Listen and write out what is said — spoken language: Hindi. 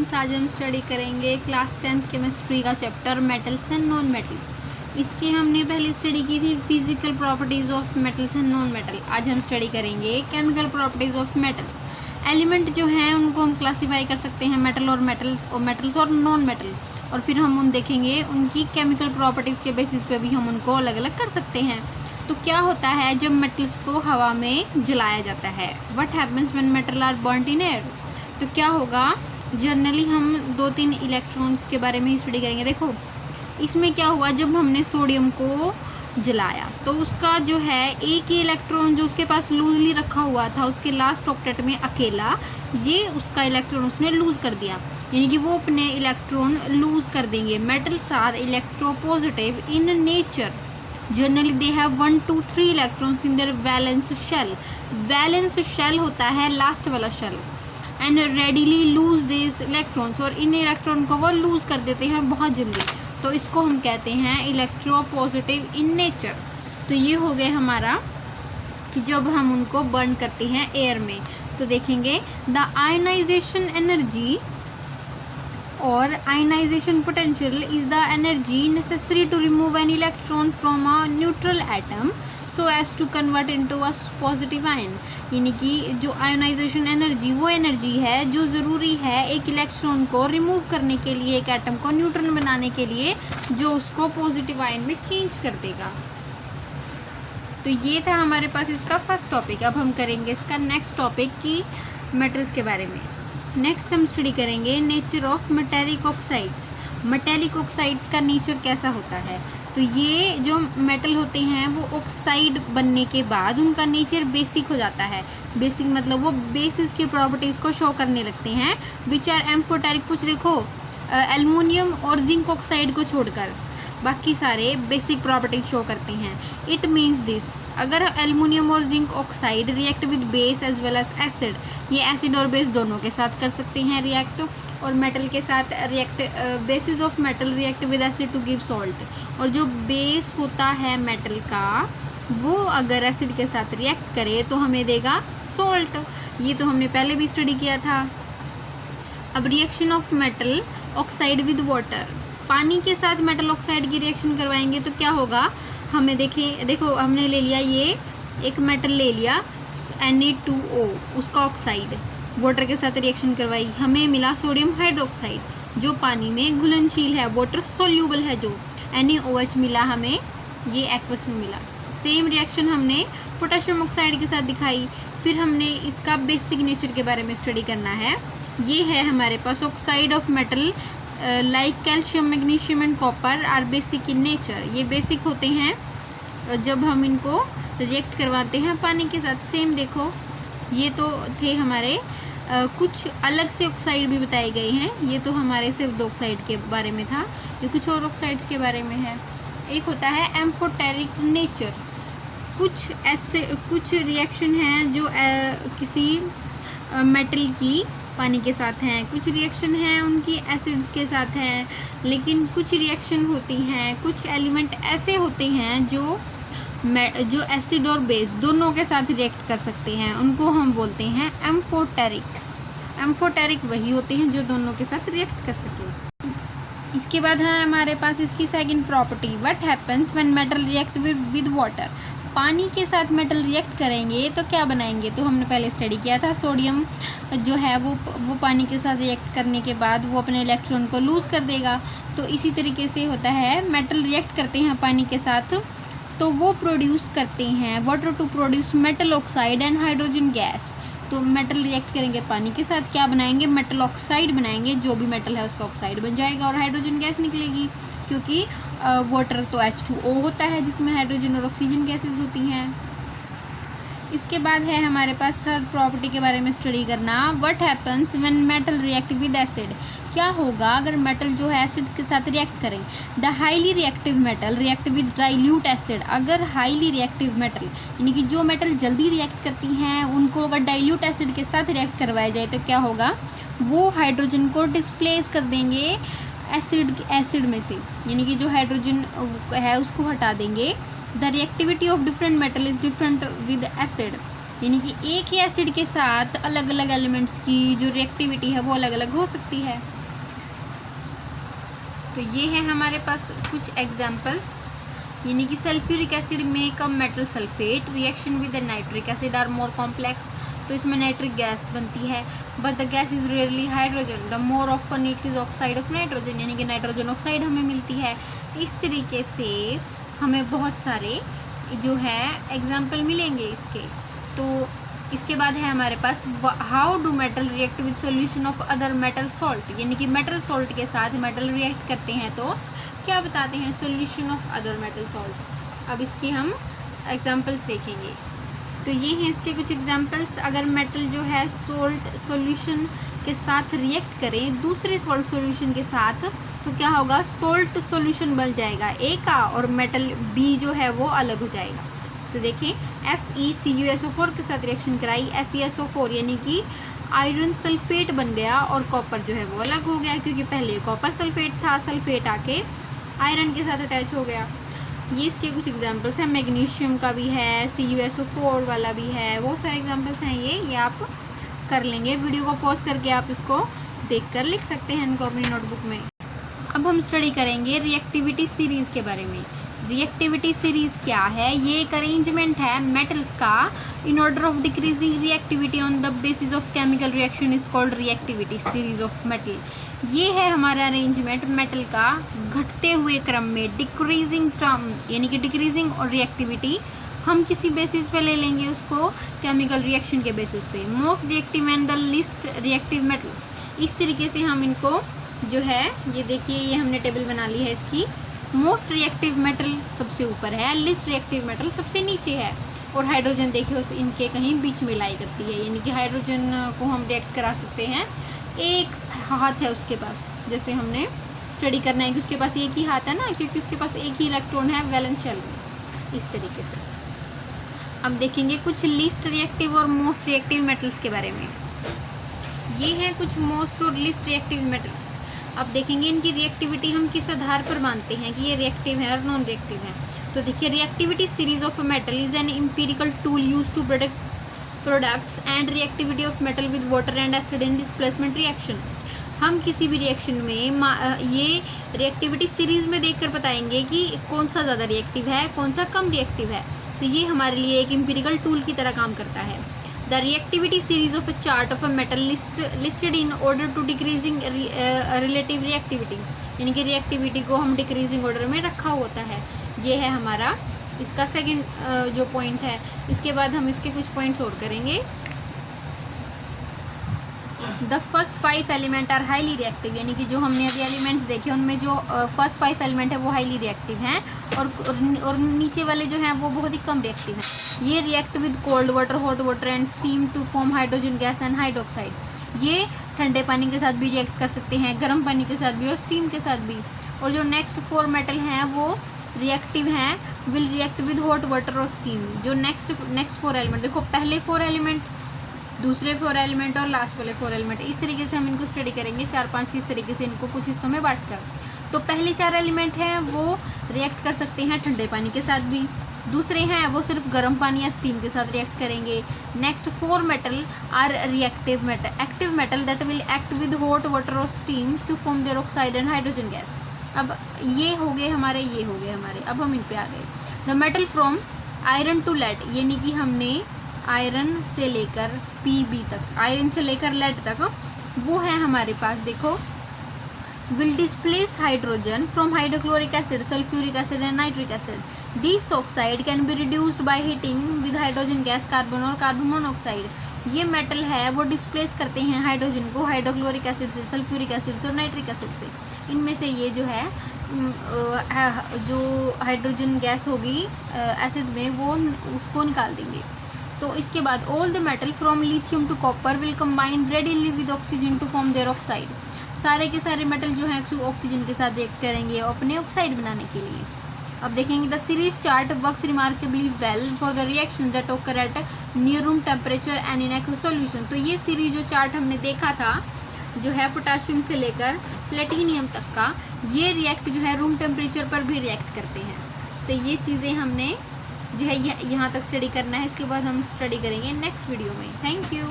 स्टूडेंट्स, आज हम स्टडी करेंगे क्लास 10th केमिस्ट्री का chapter metals and non metals. इसकी हमने पहले स्टडी की थी physical properties of metals and non metal. आज हम स्टडी करेंगे chemical properties of metals. Element जो हैं उनको हम क्लासीफाई कर सकते हैं मेटल और मेटल्स और नॉन मेटल, और फिर हम उन देखेंगे उनकी केमिकल प्रॉपर्टीज़ के बेसिस पे भी हम उनको अलग अलग कर सकते हैं। तो क्या होता है जब मेटल्स को हवा में जलाया जाता है? What happens when metal are burned in air? तो क्या होगा? जनरली हम 2-3 इलेक्ट्रॉन्स के बारे में ही स्टडी करेंगे। देखो इसमें क्या हुआ, जब हमने सोडियम को जलाया तो उसका जो है एक ही इलेक्ट्रॉन जो उसके पास लूजली रखा हुआ था, उसके लास्ट ऑक्टेट में अकेला ये उसका इलेक्ट्रॉन उसने लूज़ कर दिया, यानी कि वो अपने इलेक्ट्रॉन लूज़ कर देंगे। Metals are electropositive in nature. Generally they have 1 to 3 electrons in their valence shell. Valence shell होता है लास्ट वाला shell, and readily lose this electrons, और इन इलेक्ट्रॉन को वो लूज़ कर देते हैं बहुत जल्दी। तो इसको हम कहते हैं इलेक्ट्रोपॉजिटिव इन नेचर। तो ये हो गए हमारा कि जब हम उनको बर्न करते हैं एयर में। तो देखेंगे द आयनाइजेशन एनर्जी और ionisation potential is the energy necessary to remove an electron from a neutral atom so as to convert into a positive ion. यानी कि जो आयोनाइजेशन एनर्जी वो एनर्जी है जो ज़रूरी है एक इलेक्ट्रॉन को रिमूव करने के लिए, एक एटम को न्यूट्रल बनाने के लिए, जो उसको पॉजिटिव आयन में चेंज कर देगा। तो ये था हमारे पास इसका फर्स्ट टॉपिक। अब हम करेंगे इसका नेक्स्ट टॉपिक की मेटल्स के बारे में। नेक्स्ट हम स्टडी करेंगे nature of metallic oxides. Metallic oxides का नेचर कैसा होता है? तो ये जो मेटल होते हैं वो ऑक्साइड बनने के बाद उनका नेचर बेसिक हो जाता है। बेसिक मतलब वो बेसिस की प्रॉपर्टीज़ को शो करने लगते हैं, विच आर एम्फोटेरिक। कुछ देखो एल्युमिनियम और जिंक ऑक्साइड को छोड़कर बाकी सारे बेसिक प्रॉपर्टीज शो करते हैं। इट मीन्स दिस, अगर एल्युमिनियम और zinc oxide react with base as well as acid, ये एसिड और बेस दोनों के साथ कर सकते हैं रिएक्ट, और मेटल के साथ react, basis of metal react with acid to give salt. और जो बेस होता है मेटल का वो अगर एसिड के साथ रिएक्ट करे तो हमें देगा सॉल्ट। ये तो हमने पहले भी स्टडी किया था। अब reaction of metal oxide with water, पानी के साथ मेटल ऑक्साइड की रिएक्शन करवाएंगे तो क्या होगा? हमें देखो हमने ले लिया, ये एक मेटल ले लिया Na2O, उसका ऑक्साइड वाटर के साथ रिएक्शन करवाई, हमें मिला सोडियम हाइड्रोक्साइड जो पानी में घुलनशील है, वाटर सोल्यूबल है। जो NaOH मिला हमें, ये एक्वस में मिला। सेम रिएक्शन हमने पोटेशियम ऑक्साइड के साथ दिखाई। फिर हमने इसका बेसिक नेचर के बारे में स्टडी करना है। ये है हमारे पास oxide of metal like calcium, magnesium and copper are basic in nature. ये बेसिक होते हैं जब हम इनको रिएक्ट करवाते हैं पानी के साथ। सेम देखो ये तो थे हमारे कुछ अलग से ऑक्साइड भी बताए गए हैं। ये तो हमारे सिर्फ 2 ऑक्साइड के बारे में था, ये कुछ और ऑक्साइड्स के बारे में है। एक होता है एम्फोटेरिक नेचर। कुछ रिएक्शन हैं जो किसी मेटल की पानी के साथ हैं, कुछ रिएक्शन हैं उनकी एसिड्स के साथ हैं, लेकिन कुछ रिएक्शन होती हैं, कुछ एलिमेंट ऐसे होते हैं जो एसिड और बेस दोनों के साथ रिएक्ट कर सकते हैं, उनको हम बोलते हैं एम्फोटेरिक। एम्फोटेरिक वही होते हैं जो दोनों के साथ रिएक्ट कर सकें। इसके बाद है हमारे पास इसकी second property, what happens when metal react with water. पानी के साथ मेटल रिएक्ट करेंगे तो क्या बनाएंगे? तो हमने पहले स्टडी किया था, सोडियम जो है वो पानी के साथ रिएक्ट करने के बाद वो अपने इलेक्ट्रॉन को लूज़ कर देगा। तो इसी तरीके से होता है, मेटल रिएक्ट करते हैं पानी के साथ तो वो प्रोड्यूस करते हैं water to produce metal oxide and hydrogen gas. तो मेटल रिएक्ट करेंगे पानी के साथ, क्या बनाएंगे? मेटल ऑक्साइड बनाएंगे, जो भी मेटल है उसका ऑक्साइड बन जाएगा और हाइड्रोजन गैस निकलेगी, क्योंकि वाटर तो H2O होता है जिसमें हाइड्रोजन और ऑक्सीजन गैसेस होती हैं। इसके बाद है हमारे पास थर्ड प्रॉपर्टी के बारे में स्टडी करना, what happens when metal react with acid. क्या होगा अगर मेटल जो है एसिड के साथ रिएक्ट करें? The highly reactive metal react with dilute acid. अगर हाईली रिएक्टिव मेटल यानी कि जो मेटल जल्दी रिएक्ट करती हैं उनको अगर डाइल्यूट एसिड के साथ रिएक्ट करवाया जाए तो क्या होगा? वो हाइड्रोजन को डिस्प्लेस कर देंगे एसिड में से, यानी कि जो हाइड्रोजन है उसको हटा देंगे। The reactivity of different metal is different with acid, यानी कि एक ही एसिड के साथ अलग अलग एलिमेंट्स की जो रिएक्टिविटी है वो अलग अलग हो सकती है। तो ये है हमारे पास कुछ एग्जांपल्स, यानी कि sulphuric acid make a metal sulphate, reaction with nitric acid are more complex. तो इसमें नाइट्रिक गैस बनती है, but the gas is rarely hydrogen, the more often it is oxide of nitrogen, यानी कि नाइट्रोजन ऑक्साइड हमें मिलती है। इस तरीके से हमें बहुत सारे जो है एग्जाम्पल मिलेंगे इसके। तो इसके बाद है हमारे पास how do metal react with solution of other metal salt, यानी कि मेटल सॉल्ट के साथ मेटल रिएक्ट करते हैं तो क्या बताते हैं, solution of other metal salt. अब इसकी हम एग्जांपल्स देखेंगे। तो ये हैं इसके कुछ एग्जांपल्स। अगर मेटल जो है सॉल्ट सॉल्यूशन के साथ रिएक्ट करें दूसरे सॉल्ट सॉल्यूशन के साथ, तो क्या होगा, सॉल्ट सॉल्यूशन बन जाएगा ए का और मेटल बी जो है वो अलग हो जाएगा। तो देखें FeCuSO4 के साथ रिएक्शन कराई, FeSO4 यानी कि आयरन सल्फेट बन गया और कॉपर जो है वो अलग हो गया, क्योंकि पहले कॉपर सल्फेट था, सल्फेट आके आयरन के साथ अटैच हो गया। ये इसके कुछ एग्जांपल्स हैं। मैग्नीशियम का भी है, CuSO4 वाला भी है, बहुत सारे एग्जांपल्स हैं। ये आप कर लेंगे, वीडियो को पॉज करके आप इसको देखकर लिख सकते हैं इनको अपनी नोटबुक में। अब हम स्टडी करेंगे रिएक्टिविटी सीरीज़ के बारे में। रिएक्टिविटी सीरीज़ क्या है, ये एक अरेंजमेंट है मेटल्स का in order of decreasing reactivity on the basis of chemical reaction is called reactivity series of metal. ये है हमारा अरेंजमेंट मेटल का घटते हुए क्रम में, डिक्रीजिंग टर्म यानी कि डिक्रीजिंग और रिएक्टिविटी हम किसी बेसिस पे ले लेंगे उसको, केमिकल रिएक्शन के बेसिस पे। Most reactive and the least reactive metals, इस तरीके से हम इनको जो है, ये देखिए ये हमने टेबल बना ली है इसकी। मोस्ट रिएक्टिव मेटल सबसे ऊपर है, लिस्ट रिएक्टिव मेटल सबसे नीचे है, और हाइड्रोजन देखिए उस इनके कहीं बीच में लाई करती है, यानी कि हाइड्रोजन को हम रिएक्ट करा सकते हैं, एक हाथ है उसके पास। जैसे हमने स्टडी करना है कि उसके पास एक ही हाथ है ना, क्योंकि उसके पास एक ही इलेक्ट्रॉन है वैलेंस शेल में, इस तरीके से। अब देखेंगे कुछ लिस्ट रिएक्टिव और मोस्ट रिएक्टिव मेटल्स के बारे में। ये हैं कुछ मोस्ट और लिस्ट रिएक्टिव मेटल्स। अब देखेंगे इनकी रिएक्टिविटी हम किस आधार पर मानते हैं कि ये रिएक्टिव है और नॉन रिएक्टिव है। तो देखिए, reactivity series of metal is an empirical tool use to products and reactivity of metal with water and acid in displacement reaction. हम किसी भी रिएक्शन में ये रिएक्टिविटी सीरीज में देखकर बताएंगे कि कौन सा ज़्यादा रिएक्टिव है, कौन सा कम रिएक्टिव है। तो ये हमारे लिए एक एम्पिरिकल टूल की तरह काम करता है। The reactivity series of a chart of a metal listed in order to decreasing relative reactivity, यानी कि रिएक्टिविटी को हम डिक्रीजिंग ऑर्डर में रखा होता है। ये है हमारा इसका सेकंड जो पॉइंट है। इसके बाद हम इसके कुछ पॉइंट्स और करेंगे। The first 5 element are highly reactive, यानी कि जो हमने अभी एलिमेंट्स देखे उनमें जो फर्स्ट 5 एलिमेंट है वो हाईली रिएक्टिव हैं, और नीचे वाले जो हैं वो बहुत ही कम रिएक्टिव हैं। ये react with cold water, hot water and steam to form hydrogen gas and hydroxide. ये ठंडे पानी के साथ भी रिएक्ट कर सकते हैं, गर्म पानी के साथ भी और स्टीम के साथ भी। और जो नेक्स्ट 4 मेटल हैं वो रिएक्टिव हैं, will react with hot water और स्टीम। जो नेक्स्ट 4 एलिमेंट देखो, पहले 4 एलिमेंट, दूसरे 4 एलिमेंट और लास्ट वाले 4 एलिमेंट, इस तरीके से हम इनको स्टडी करेंगे 4-5 इस तरीके से इनको कुछ हिस्सों में बांटकर। तो पहले 4 एलिमेंट हैं वो रिएक्ट कर सकते हैं ठंडे पानी के साथ भी, दूसरे हैं वो सिर्फ गर्म पानी या स्टीम के साथ रिएक्ट करेंगे। Next 4 metal are reactive metal, active metal that will act with hot water और steam to form their oxide and hydrogen gas. अब ये हो गए हमारे, अब हम इन पे आ गए। The metal from iron to lead, यानी कि हमने आयरन से लेकर Pb तक, आयरन से लेकर लेड तक, वो है हमारे पास। देखो, will displace hydrogen from hydrochloric acid, sulfuric acid and nitric acid. This oxide can be reduced by heating with hydrogen gas, carbon और कार्बन मोनोऑक्साइड। ये मेटल है वो डिस्प्लेस करते हैं हाइड्रोजन को हाइड्रोक्लोरिक एसिड से, सल्फ्यूरिक एसिड से और नाइट्रिक एसिड से। इनमें से ये जो है जो हाइड्रोजन गैस होगी एसिड में वो उसको निकाल देंगे। तो इसके बाद all the metal from lithium to copper will combine readily with oxygen to form their oxide. सारे के सारे मेटल जो हैं ऑक्सीजन के साथ रिएक्ट करेंगे अपने ऑक्साइड बनाने के लिए। अब देखेंगे the series chart works remarkably well for the reaction that occur eight near room temperature and in aqueous solution. तो ये सीरीज जो चार्ट हमने देखा था जो है पोटाशियम से लेकर प्लेटिनियम तक का, ये रिएक्ट जो है रूम टेम्परेचर पर भी रिएक्ट करते हैं। तो ये चीज़ें हमने जो है यहाँ तक स्टडी करना है। इसके बाद हम स्टडी करेंगे नेक्स्ट वीडियो में। Thank you.